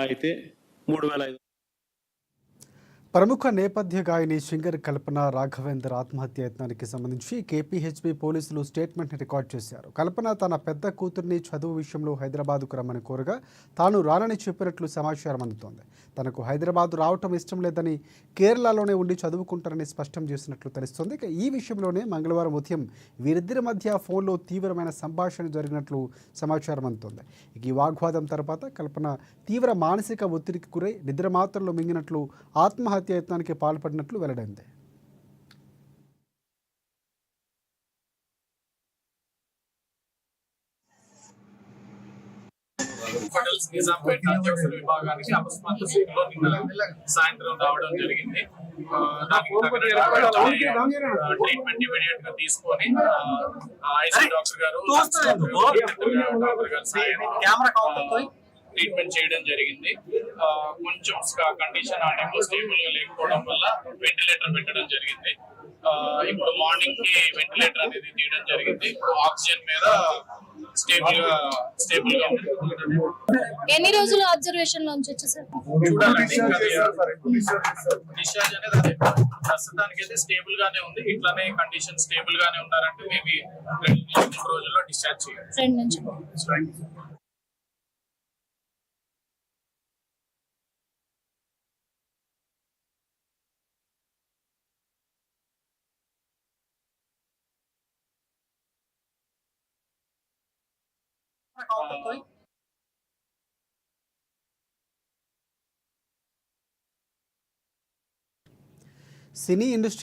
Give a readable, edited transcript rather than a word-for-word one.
అయితే 3,500. ప్రముఖ నేపథ్య గాయని సింగర్ కల్పన రాఘవేందర్ ఆత్మహత్య యత్నానికి సంబంధించి కేపీహెచ్బీ పోలీసులు స్టేట్మెంట్ని రికార్డ్ చేశారు. కల్పన తన పెద్ద కూతుర్ని చదువు విషయంలో హైదరాబాద్కు రమ్మని కోరగా తాను రానని చెప్పినట్లు సమాచారం అందుతోంది. తనకు హైదరాబాద్ రావటం ఇష్టం లేదని, కేరళలోనే ఉండి చదువుకుంటారని స్పష్టం చేసినట్లు తెలుస్తోంది. ఇక ఈ విషయంలోనే మంగళవారం ఉదయం వీరిద్దరి మధ్య ఫోన్లో తీవ్రమైన సంభాషణ జరిగినట్లు సమాచారం అందుతోంది. ఇక ఈ వాగ్వాదం తర్వాత కల్పన తీవ్ర మానసిక ఒత్తిడికి గురై నిద్రమాత్రలు మింగినట్లు ఆత్మహత్య యత్నానికి పాల్పడినట్లు వెల్లడైంది. నిజాంపేట అత్యవసర విభాగానికి అకస్మాత్ స్థితిలో నిన్న సాయంత్రం రావడం జరిగింది. ట్రీట్మెంట్ ఇమీడియట్ గా తీసుకొని ఐసీ డాక్టర్ గారు ట్రీట్మెంట్ చేయడం జరిగింది. కొంచెం కండిషన్ ఆ టైంలో స్టేబుల్ గా లేకపోవడం వల్ల వెంటిలేటర్ పెట్టడం జరిగింది. ఇప్పుడు మార్నింగ్ కి వెంటిలేటర్ అనేది తీయడం జరిగింది. ఆక్సిజన్ మీద స్టేబుల్ గా ఎన్ని రోజులు అబ్జర్వేషన్ లో ఉంచొచ్చు సార్? చూడాలండి. డిశ్చార్జ్ అనేది అదే ప్రస్తుతానికి అయితే స్టేబుల్ గానే ఉంది. ఇట్లానే కండిషన్ స్టేబుల్ గానే ఉన్నారంటే మేబీ 2-3 రోజుల్లో డిశ్చార్జ్ చేయాలి. 2 నుంచి సినీ ఇండస్ట్రీ